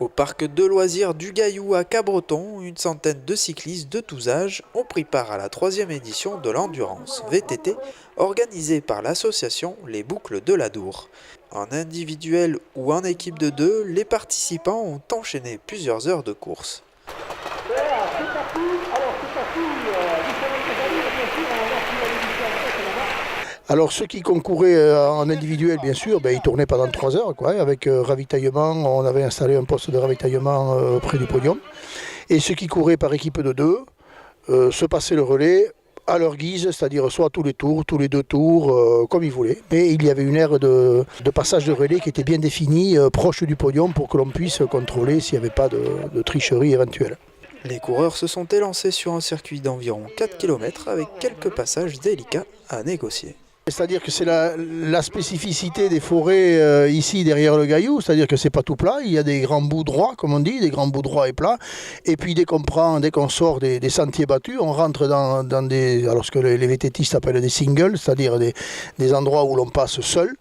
Au parc de loisirs du Gaillou à Cabreton, une centaine de cyclistes de tous âges ont pris part à la 3e édition de l'Endurance VTT organisée par l'association Les Boucles de l'Adour. En individuel ou en équipe de 2, les participants ont enchaîné plusieurs heures de course. Alors ceux qui concouraient en individuel, bien sûr, ils tournaient pendant 3 heures, avec ravitaillement. On avait installé un poste de ravitaillement près du podium. Et ceux qui couraient par équipe de 2 se passaient le relais à leur guise, c'est-à-dire soit tous les tours, tous les 2 tours, comme ils voulaient. Mais il y avait une aire de passage de relais qui était bien définie, proche du podium, pour que l'on puisse contrôler s'il n'y avait pas de tricherie éventuelle. Les coureurs se sont élancés sur un circuit d'environ 4 km avec quelques passages délicats à négocier. C'est-à-dire que c'est la spécificité des forêts ici derrière le Gaillou, c'est-à-dire que c'est pas tout plat, il y a des grands bouts droits, comme on dit, des grands bouts droits et plats, et puis dès qu'on sort des sentiers battus, on rentre dans alors ce que les VTTistes appellent des singles, c'est-à-dire des endroits où l'on passe seul,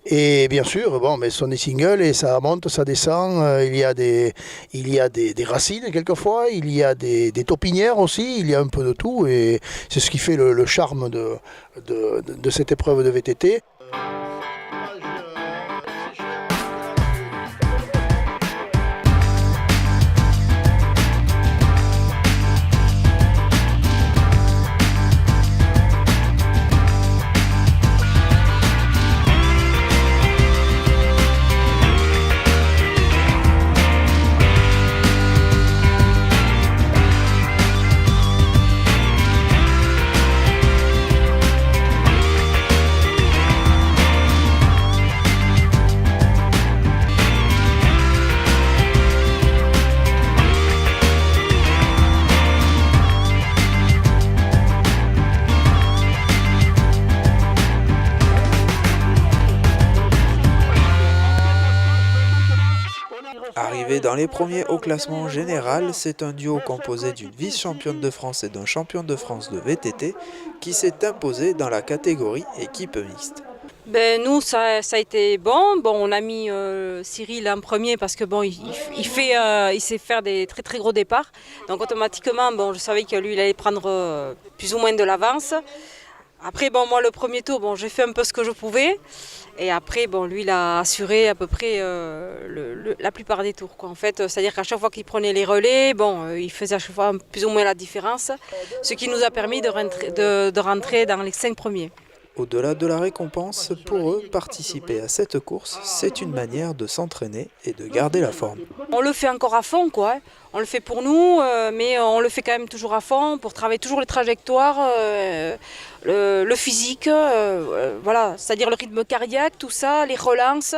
et bien sûr, ce sont des singles et ça monte, ça descend, il y a des racines quelquefois, il y a des taupinières aussi, il y a un peu de tout, et c'est ce qui fait le charme de cette épreuve de VTT. Arrivé dans les premiers au classement général, c'est un duo composé d'une vice-championne de France et d'un champion de France de VTT qui s'est imposé dans la catégorie équipe mixte. Nous, ça a été bon. On a mis Cyril en premier parce que il sait faire des très très gros départs. Donc automatiquement, je savais que lui, il allait prendre plus ou moins de l'avance. Après, moi, le premier tour, j'ai fait un peu ce que je pouvais. Et après, lui, il a assuré à peu près la plupart des tours, En fait, c'est-à-dire qu'à chaque fois qu'il prenait les relais, il faisait à chaque fois plus ou moins la différence, ce qui nous a permis de rentrer dans les 5 premiers. Au-delà de la récompense, pour eux, participer à cette course, c'est une manière de s'entraîner et de garder la forme. On le fait encore à fond, On le fait pour nous, mais on le fait quand même toujours à fond pour travailler toujours les trajectoires, le physique, c'est-à-dire le rythme cardiaque, tout ça, les relances.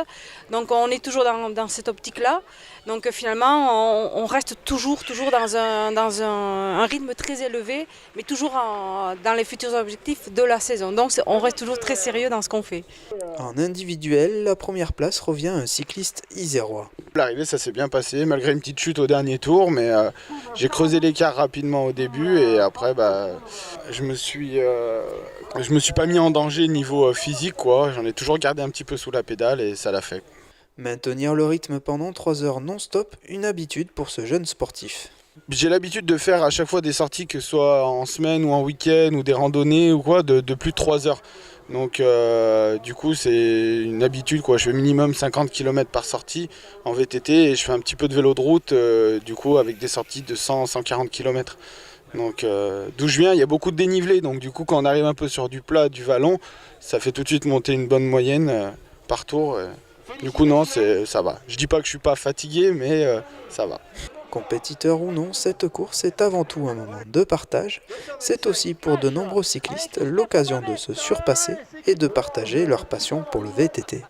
Donc on est toujours dans cette optique-là. Donc finalement, on reste toujours dans un rythme très élevé, mais toujours dans les futurs objectifs de la saison. Donc on reste toujours très sérieux dans ce qu'on fait. En individuel, la première place revient à un cycliste isérois. L'arrivée, ça s'est bien passé, malgré une petite chute au dernier tour, mais j'ai creusé l'écart rapidement au début et après, je me suis pas mis en danger niveau physique, J'en ai toujours gardé un petit peu sous la pédale et ça l'a fait. Maintenir le rythme pendant 3 heures non-stop, une habitude pour ce jeune sportif. J'ai l'habitude de faire à chaque fois des sorties, que ce soit en semaine ou en week-end ou des randonnées ou de plus de 3 heures. Donc du coup c'est une habitude, Je fais minimum 50 km par sortie en VTT et je fais un petit peu de vélo de route avec des sorties de 100-140 km. Donc d'où je viens, il y a beaucoup de dénivelé, donc du coup quand on arrive un peu sur du plat, du vallon, ça fait tout de suite monter une bonne moyenne par tour. Du coup non, ça va. Je dis pas que je suis pas fatigué, mais ça va. Compétiteur ou non, cette course est avant tout un moment de partage. C'est aussi pour de nombreux cyclistes l'occasion de se surpasser et de partager leur passion pour le VTT.